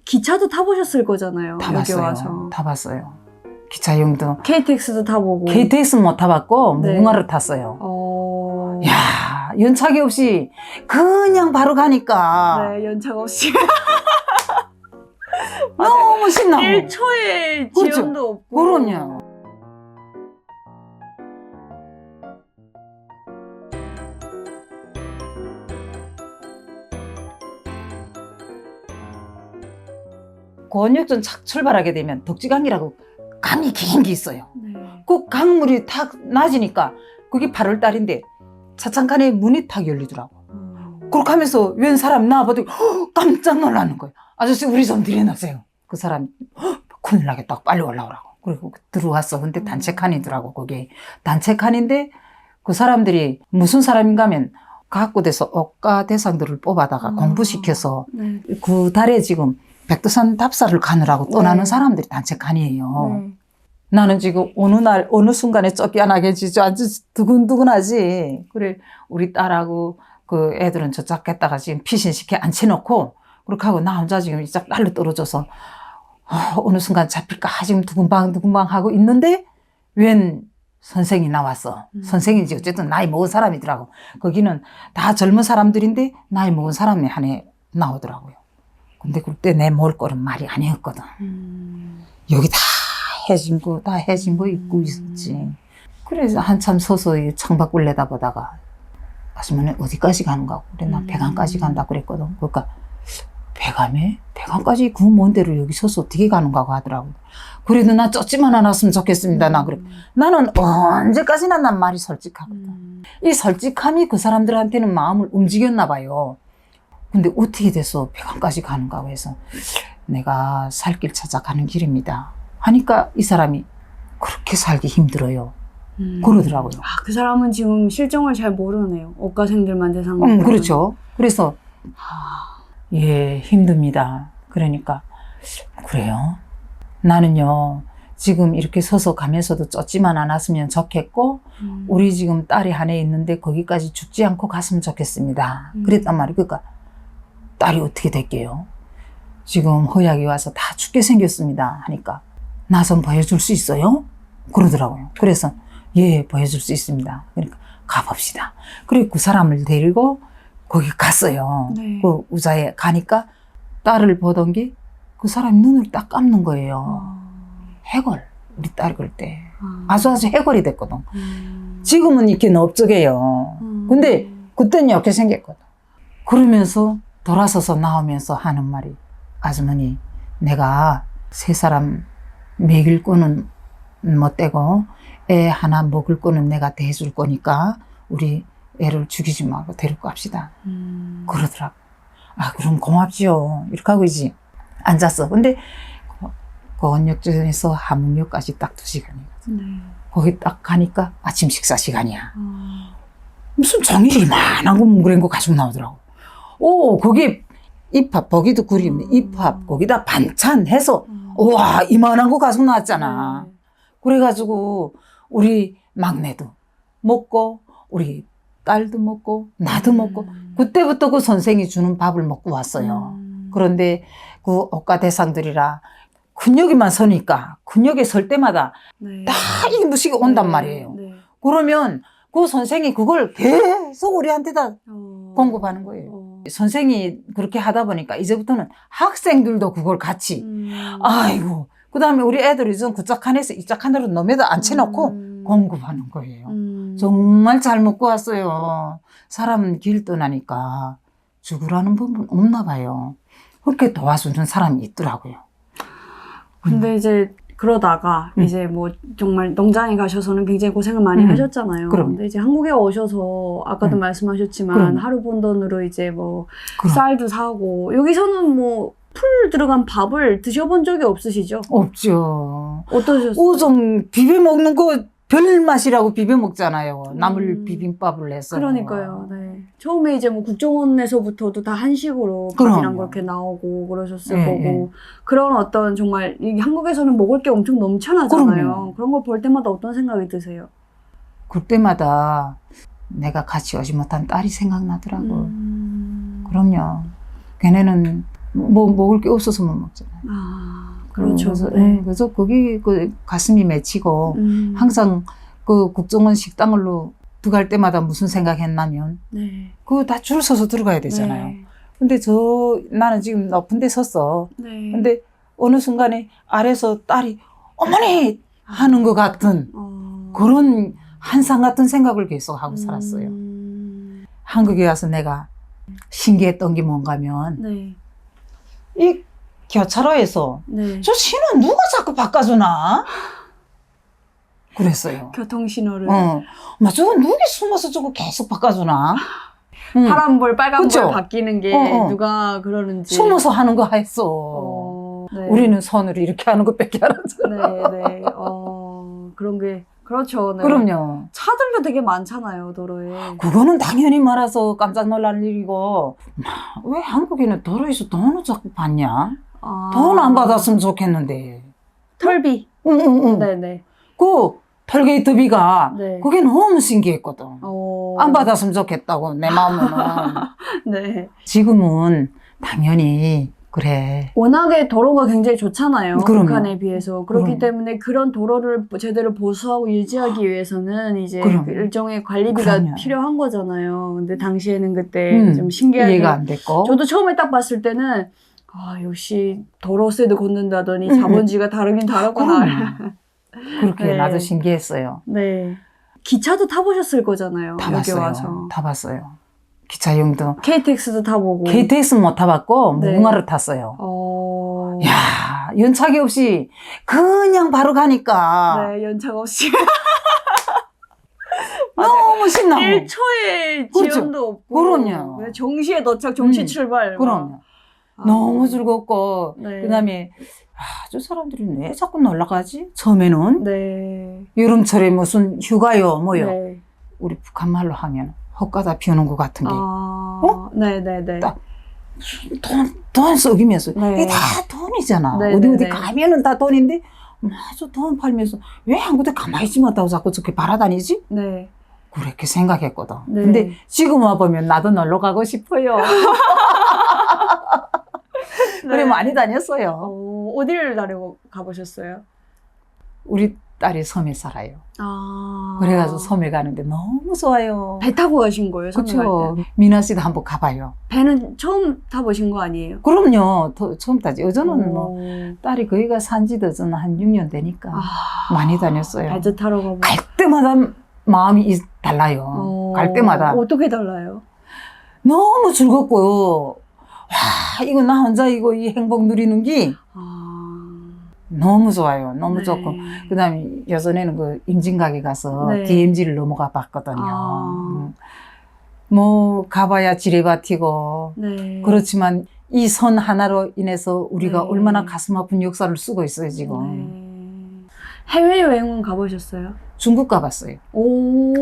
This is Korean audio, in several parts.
기차도 타보셨을 거잖아요. 다 여기 봤어요. 와서. 다 봤어요. 기차용도. KTX도 타보고. KTX는 못 타봤고 네. 무궁화를 탔어요. 야, 연착이 없이 그냥 바로 가니까 네, 연착 없이. 너무 신나고. 1초의 그렇죠. 지연도 없고. 그럼요. 권역전 착 출발하게 되면 덕지강이라고 강이 긴 게 있어요. 네. 그 강물이 탁 낮으니까 그게 8월 달인데 차창간에 문이 탁 열리더라고. 그렇게 하면서 웬 사람 나와봐도 깜짝 놀라는 거예요. 아저씨 우리 좀 들여놓으세요. 그 사람 큰일 나겠다 빨리 올라오라고. 그리고 들어왔어. 근데 단체칸이더라고. 거기 단체칸인데 그 사람들이 무슨 사람인가 하면 갖고 돼서 억가 대상들을 뽑아다가 공부시켜서 네. 그 달에 지금 백두산 답사를 가느라고 떠나는 네. 사람들이 단체칸이에요. 네. 나는 지금 어느 날 어느 순간에 쫓겨나게 지죠. 아주 두근두근하지. 그래 우리 딸하고 그 애들은 저짝했다가 지금 피신시켜 앉혀놓고 그렇게 하고 나 혼자 지금 이짝 날로 떨어져서 어느 순간 잡힐까 지금 두근방 하고 있는데 웬 선생이 나왔어. 선생이지 어쨌든 나이 먹은 사람이더라고. 거기는 다 젊은 사람들인데 나이 먹은 사람이 한해 나오더라고요. 근데 그때 내 먹을 거는 말이 아니었거든. 여기 다 해진 거 입고 있었지. 그래서 한참 서서 이 창밖을 내다보다가 아줌마는 어디까지 가는가? 그래 나 백안까지 간다 그랬거든. 그러니까 백암에? 백암까지 그 먼 데로 여기 서서 어떻게 가는가 하더라고. 그래도 나 쫓지만 않았으면 좋겠습니다. 나 그래. 나는 언제까지나 난 말이 솔직하거든. 이 솔직함이 그 사람들한테는 마음을 움직였나 봐요. 근데 어떻게 돼서 백암까지 가는가 해서 내가 살 길 찾아가는 길입니다. 하니까 이 사람이 그렇게 살기 힘들어요. 그러더라고요. 아, 그 사람은 지금 실정을 잘 모르네요. 억가생들만 대상으로. 그렇죠. 그래서 예, 힘듭니다. 그러니까 그래요. 나는요 지금 이렇게 서서 가면서도 쫓지만 않았으면 좋겠고 우리 지금 딸이 한해 있는데 거기까지 죽지 않고 갔으면 좋겠습니다. 그랬단 말이에요. 그러니까 딸이 어떻게 될게요? 지금 허약이 와서 다 죽게 생겼습니다. 하니까 나 좀 보여줄 수 있어요? 그러더라고요. 그래서 예, 보여줄 수 있습니다. 그러니까 가봅시다. 그리고 그 사람을 데리고 거기 갔어요. 네. 그 우자에 가니까 딸을 보던 게 그 사람이 눈을 딱 감는 거예요. 해골. 우리 딸 그럴 때. 아주 해골이 됐거든. 지금은 이렇게 넓적해요. 근데 그때는 이렇게 생겼거든. 그러면서 돌아서서 나오면서 하는 말이 아주머니 내가 세 사람 먹일 거는 못 되고 애 하나 먹을 거는 내가 대해줄 거니까 우리 애를 죽이지 말고 데리고 갑시다. 그러더라고. 아 그럼 고맙지요. 이렇게 하고 이제 앉았어. 근데 권역전에서 함흥역까지 딱 2시간이거든. 네. 거기 딱 가니까 아침 식사 시간이야. 무슨 종이 이만한 거 뭉그린 거 가지고 나오더라고. 오 거기 입합 거기도 그림 입합 거기다 반찬 해서 우와 이만한 거 가지고 나왔잖아. 그래가지고 우리 막내도 먹고 우리 딸도 먹고 나도 먹고 그때부터 그 선생이 주는 밥을 먹고 왔어요. 그런데 그 억가 대상들이라 근육이만 서니까 근육에 설 때마다 네. 다 이 무식이 온단 말이에요. 네. 그러면 그 선생이 그걸 계속 우리한테다 공급하는 거예요. 선생이 그렇게 하다 보니까 이제부터는 학생들도 그걸 같이 아이고 그 다음에 우리 애들이 좀 그짝한에서 이짝한으로 넘에다 앉혀놓고 공급하는 거예요. 정말 잘 먹고 왔어요. 사람은 길 떠나니까 죽으라는 법은 없나 봐요. 그렇게 도와주는 사람이 있더라고요. 근데 이제 그러다가 이제 뭐 정말 농장에 가셔서는 굉장히 고생을 많이 하셨잖아요. 그럼. 근데 이제 한국에 오셔서 아까도 말씀하셨지만 그럼. 하루 번 돈으로 이제 뭐 그럼. 쌀도 사고 여기서는 뭐 풀 들어간 밥을 드셔본 적이 없으시죠? 없죠. 어떠셨어요? 좀 비벼 먹는 거 별 맛이라고 비벼 먹잖아요. 나물 비빔밥을 해서. 그러니까요. 네. 처음에 이제 뭐 국정원에서부터도 다 한식으로 그럼요. 밥이랑 그렇게 나오고 그러셨을 예, 거고 예. 그런 어떤 정말 이 한국에서는 먹을 게 엄청 넘쳐나잖아요. 그럼요. 그런 걸 볼 때마다 어떤 생각이 드세요? 그때마다 내가 같이 오지 못한 딸이 생각나더라고. 그럼요. 걔네는 뭐 먹을 게 없어서 못 먹잖아요. 아, 그렇죠. 그래서, 네. 그래서 거기 그 가슴이 맺히고 항상 그 국정원 식당으로 들어갈 때마다 무슨 생각했냐면 네. 그거 다 줄 서서 들어가야 되잖아요. 네. 근데 나는 지금 높은 데 섰어. 네. 근데 어느 순간에 아래서 딸이 어머니 하는 것 같은 그런 한상 같은 생각을 계속 하고 살았어요. 한국에 와서 내가 신기했던 게 뭔가면 네. 이 교차로에서 네. 저 신호 누가 자꾸 바꿔주나? 그랬어요. 교통신호를. 저거 누가 숨어서 저거 계속 바꿔주나? 파란불, 빨간불 그쵸? 바뀌는 게 누가 그러는지. 숨어서 하는 거 했어. 네. 우리는 손으로 이렇게 하는 것밖에 안 하잖아. 네, 네. 그런 게, 그렇죠. 네. 그럼요. 차들도 되게 많잖아요, 도로에. 그거는 당연히 말아서 깜짝 놀랄 일이고, 왜 한국에는 도로에서 돈을 자꾸 받냐? 돈 안 받았으면 좋겠는데. 털비. 응. 네네. 그 톨게이트비가 네. 그게 너무 신기했거든. 안 받았으면 좋겠다고, 내 마음은. 네. 지금은 당연히 그래. 워낙에 도로가 굉장히 좋잖아요. 그럼요. 북한에 비해서. 그렇기 그럼요. 때문에 그런 도로를 제대로 보수하고 유지하기 위해서는 이제 그럼요. 그 일종의 관리비가 그럼요. 필요한 거잖아요. 근데 당시에는 그때 좀 신기하게. 이해가 안 됐고. 저도 처음에 딱 봤을 때는 역시 도로세도 걷는다더니 자본주의가 다르긴 다르구나. 그렇게 네. 나도 신기했어요. 네. 기차도 타보셨을 거잖아요. 다 여기 봤어요. 와서. 다 봤어요. 기차용도. KTX도 타보고. KTX는 못 타봤고, 네. 무궁화를 탔어요. 야, 연착이 없이 그냥 바로 가니까 네, 연착 없이. 너무 신나고. 1초의 그렇죠. 지연도 없고. 그럼요. 그냥 정시에 도착, 정시 출발. 그럼요. 막. 너무 즐겁고, 네. 그 다음에, 저 사람들이 왜 자꾸 놀러 가지? 처음에는. 네. 여름철에 무슨 휴가요, 뭐요. 네. 우리 북한 말로 하면 헛가다 피우는 것 같은 게. 네네네. 딱 돈 썩이면서. 네. 이게 다 돈이잖아. 네, 어디 네, 어디 네. 가면은 다 돈인데, 아주 돈 팔면서 왜 한 군데 가만히 있지 못하고 자꾸 저렇게 바라다니지? 네. 그렇게 생각했거든. 네. 근데 지금 와보면 나도 놀러 가고 싶어요. 그래 많이 다녔어요. 어디를 다니고 가보셨어요? 우리 딸이 섬에 살아요. 아. 그래가지고 섬에 가는데 너무 좋아요. 배 타고 가신 거예요, 섬에 갈 그렇죠. 때? 미나 씨도 한번 가봐요. 배는 처음 타보신 거 아니에요? 그럼요. 처음 타지. 여전은 뭐 오. 딸이 거기가 산지도 저는 한 6년 되니까 많이 다녔어요. 배도 타러 가고. 갈 때마다 마음이 달라요. 갈 때마다 어떻게 달라요? 너무 즐겁고요. 와, 이거 나 혼자 이 행복 누리는 게 너무 좋아요. 너무 네. 좋고. 그 다음에 예전에는 그 임진각에 가서 네. DMZ를 넘어가 봤거든요. 뭐, 가봐야 지뢰밭이고. 네. 그렇지만 이 선 하나로 인해서 우리가 네. 얼마나 가슴 아픈 역사를 쓰고 있어요, 지금. 네. 해외여행은 가보셨어요? 중국 가봤어요. 오.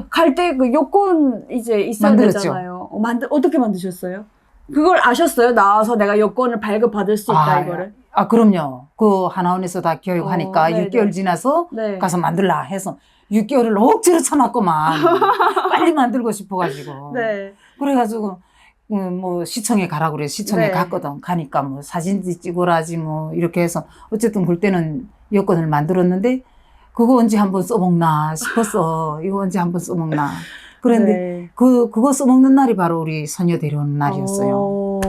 갈 때 그 여권 이제 있어야 만들었죠. 되잖아요. 어떻게 만드셨어요? 그걸 아셨어요? 나와서 내가 여권을 발급받을 수 있다, 이거를? 그럼요. 그 하나원에서 다 교육하니까 네네. 6개월 지나서 네. 가서 만들라 해서 6개월을 억지로 참았구만. 빨리 만들고 싶어가지고. 네. 그래가지고 뭐 시청에 가라고 그래. 시청에 네. 갔거든. 가니까 뭐 사진 찍어라지 뭐 이렇게 해서 어쨌든 그때는 여권을 만들었는데 그거 언제 한번 써먹나 싶었어. 이거 언제 한번 써먹나. 그런데 네. 그거 써먹는 날이 바로 우리 선녀 데려오는 날이었어요.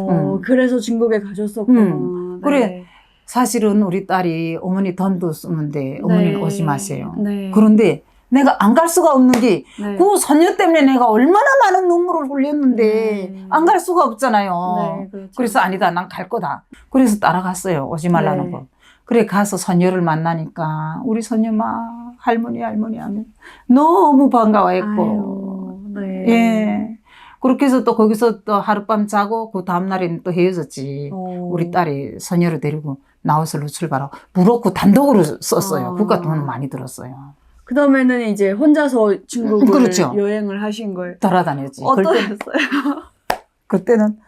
그래서 중국에 가셨었구나. 그래. 사실은 우리 딸이 어머니 돈도 쓰는데 어머니는 네. 오지 마세요. 네. 그런데 내가 안 갈 수가 없는 게 네. 그 선녀 때문에 내가 얼마나 많은 눈물을 흘렸는데 안 갈 수가 없잖아요. 네, 그렇죠. 그래서 아니다, 난 갈 거다. 그래서 따라갔어요. 오지 말라는 네. 거. 그래 가서 선녀를 만나니까 우리 선녀 막 할머니 하면 너무 반가워했고. 아유, 네. 예. 그렇게 해서 또 거기서 또 하룻밤 자고 그 다음날에는 또 헤어졌지. 우리 딸이 선녀를 데리고 나우슬로 출발하고 무로크 단독으로 썼어요. 국가 돈은 많이 들었어요. 그 다음에는 이제 혼자서 중국을 그렇죠. 여행을 하신 거예요. 돌아다녔지. 어떠셨어요? 그때는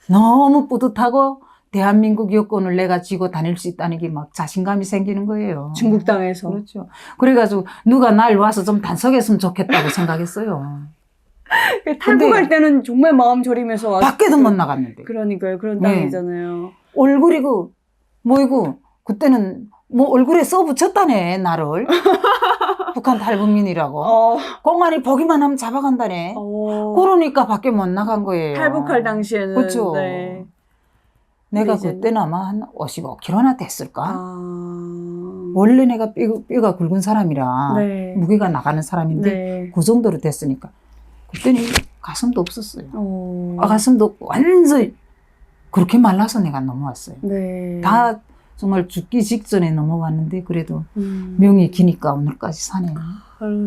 너무 뿌듯하고 대한민국 여권을 내가 쥐고 다닐 수 있다는 게 막 자신감이 생기는 거예요. 중국 땅에서. 그렇죠. 그래가지고 누가 날 와서 좀 단속했으면 좋겠다고 생각했어요. 탈북할 때는 정말 마음 졸이면서 왔 밖에도 못 나갔는데. 그러니까요. 그런 네. 땅이잖아요. 얼굴이고 뭐이고 그때는 뭐 얼굴에 써붙였다네 나를. 북한 탈북민이라고. 공안이 보기만 하면 잡아간다네. 그러니까 밖에 못 나간 거예요. 탈북할 당시에는. 그렇죠. 네. 내가 이제- 그때는 아마 한 55kg나 됐을까? 아. 원래 내가 뼈가 굵은 사람이라 네. 무게가 나가는 사람인데 네. 그 정도로 됐으니까 그때는 가슴도 없었어요. 어. 가슴도 없고 완전히 그렇게 말라서 내가 넘어왔어요. 네. 다 정말 죽기 직전에 넘어왔는데 그래도 음. 명이 기니까 오늘까지 사네요.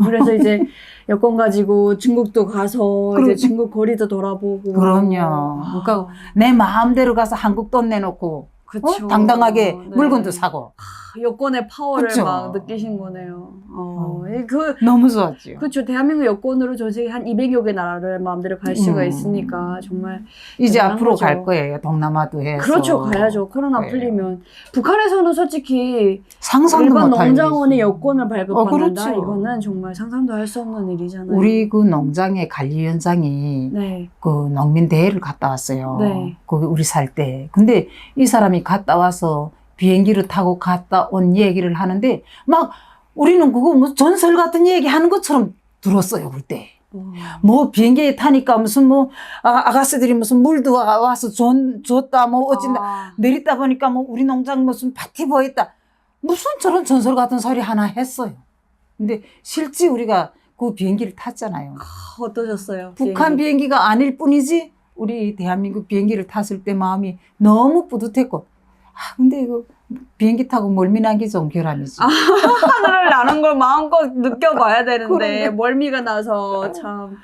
그래서 이제 여권 가지고 중국도 가서 이제 그렇죠. 중국 거리도 돌아보고. 그럼요. 그러니까 내 마음대로 가서 한국 돈 내놓고 그쵸. 당당하게 네. 물건도 사고 여권의 파워를 그쵸. 막 느끼신 거네요. 그 너무 좋았지요. 그렇죠. 대한민국 여권으로 전 세계 한 200여 개 나라를 마음대로 갈 수가 음. 있으니까 정말 이제 대단한 앞으로 거죠. 갈 거예요. 동남아도 해서. 그렇죠. 가야죠. 코로나 네. 풀리면. 북한에서는 솔직히 상상도 일반 못할 농장원의 일이지. 여권을 발급받는다. 그렇죠. 이거는 정말 상상도 할 수 없는 일이잖아요. 우리 그 농장의 관리위원장이 네. 그 농민 대회를 갔다 왔어요. 네. 거기 우리 살 때. 근데 이 사람이 갔다 와서 비행기를 타고 갔다 온 얘기를 하는데 막 우리는 그거 뭐 전설 같은 얘기 하는 것처럼 들었어요, 그때. 뭐 비행기에 타니까 무슨 뭐 아가씨들이 무슨 물도 와서 줬다 뭐 어쩐다 내리다 보니까 뭐 우리 농장 무슨 파티 보였다 무슨 저런 전설 같은 소리 하나 했어요. 근데 실제 우리가 그 비행기를 탔잖아요. 어떠셨어요? 북한 비행기가 아닐 뿐이지 우리 대한민국 비행기를 탔을 때 마음이 너무 뿌듯했고 근데 이거 비행기 타고 멀미 나기 좀 결함이지. 하늘을 나는 걸 마음껏 느껴봐야 되는데 그러네. 멀미가 나서 참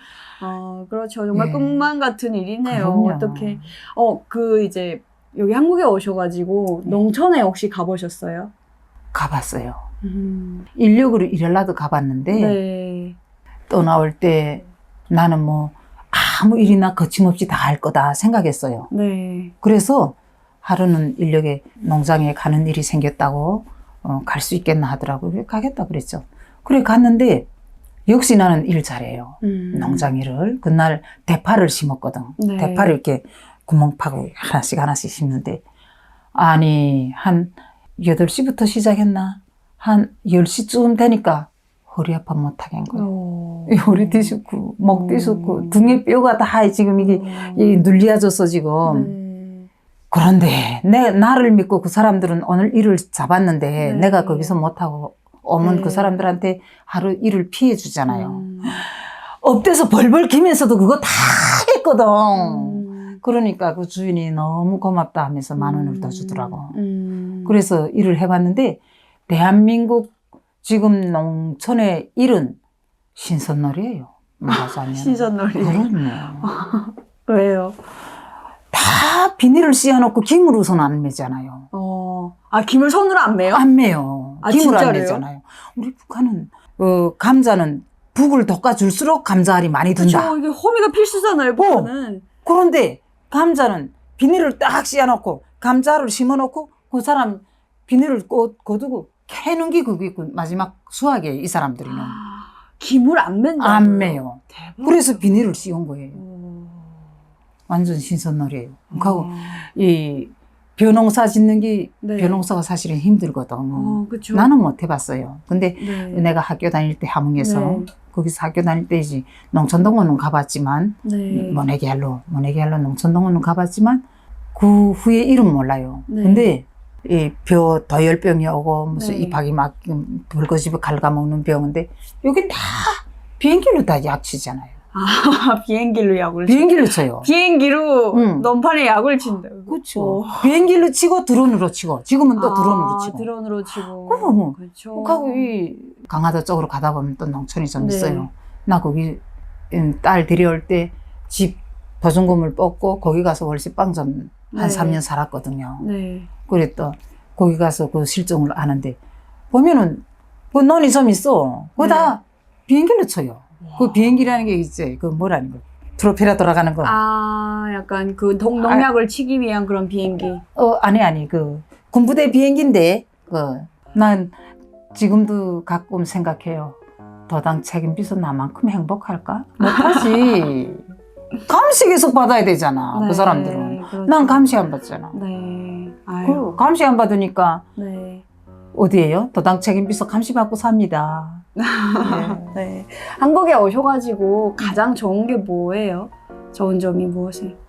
그렇죠. 정말 네. 꿈만 같은 일이네요. 그럼요. 어떻게 그 이제 여기 한국에 오셔가지고 네. 농촌에 혹시 가보셨어요? 가봤어요. 인력으로 일하려도 가봤는데 네. 떠나올 때 나는 뭐 아무 일이나 거침없이 다 할 거다 생각했어요. 네. 그래서 하루는 인력에 농장에 가는 일이 생겼다고 갈 수 있겠나 하더라고요. 그래, 가겠다 그랬죠. 그래 갔는데 역시 나는 일 잘해요. 농장 일을. 그날 대파를 심었거든. 네. 대파를 이렇게 구멍 파고 하나씩 하나씩 심는데 아니 한 8시부터 시작했나? 한 10시쯤 되니까 허리 아파 못하겠는 거예요. 허리 뒤집고 목 뒤집고 등에 뼈가 다 지금 이게 눌려졌어 지금. 네. 그런데 나를 믿고 그 사람들은 오늘 일을 잡았는데 네. 내가 거기서 못하고 오면 네. 그 사람들한테 하루 일을 피해 주잖아요. 업돼서 벌벌 기면서도 그거 다 했거든. 그러니까 그 주인이 너무 고맙다 하면서 10,000원을 더 주더라고. 그래서 일을 해봤는데 대한민국 지금 농촌의 일은 신선놀이에요. 말하자면. 신선놀이. 그럼요. 왜요? 다 비닐을 씌워놓고 김을 우선 안 매잖아요. 김을 손으로 안 매요? 안 매요. 아, 김을 안 진짜로요? 매잖아요. 우리 북한은 감자는 북을 돋궈줄수록 감자알이 많이 든다. 그렇죠. 이게 호미가 필수잖아요. 북한은. 그런데 감자는 비닐을 딱 씌워놓고 감자를 심어놓고 그 사람 비닐을 거두고 캐는 게 그게 그 마지막 수확이에요. 이 사람들이는. 김을 안 맨다. 안 매요. 대박. 그래서 비닐을 씌운 거예요. 완전 신선놀이에요. 그리고 이 벼농사 짓는 게 네. 벼농사가 사실은 힘들거든. 그쵸. 나는 못 해봤어요. 근데 네. 내가 학교 다닐 때 함흥에서 네. 거기서 학교 다닐 때 이제 농촌동원은 가봤지만 네. 모내기할로 농촌동원은 가봤지만 그 후에 이름 몰라요. 네. 근데 이 도열병이 오고 무슨 네. 이박이 막 붉어집어 갉아먹는 병인데 여긴 다 비행기로 다 약치잖아요. 비행기로 약을 비행기로 쳐요. 비행기로 응. 논판에 약을 친다고. 그렇죠. 비행기로 치고 드론으로 치고 지금은 또 드론으로 치고. 드론으로 치고. 그거 뭐. 그렇죠. 하고 이 강화도 쪽으로 가다 보면 또 농촌이 좀 네. 있어요. 나 거기 딸 데려올 때 집 보증금을 뽑고 거기 가서 월세방 좀 한 네. 3년 살았거든요. 네. 그래 또 거기 가서 그 실정을 아는데 보면은 그 논이 좀 있어. 그거 다 비행기로 쳐요. 그 비행기라는 게 있지. 그 뭐라는 거. 프로펠러 돌아가는 거. 약간 그 농약을 치기 위한 그런 비행기. 아니. 그 군부대 비행기인데 난 지금도 가끔 생각해요. 도당 책임비서 나만큼 행복할까? 못하지. 감시 계속 받아야 되잖아. 네, 그 사람들은. 그렇죠. 난 감시 안 받잖아. 네. 그 아유. 감시 안 받으니까 네. 어디에요? 도당 책임비서 감시 받고 삽니다. 네. 네. 한국에 오셔가지고 가장 좋은 게 뭐예요? 좋은 점이 무엇이에요?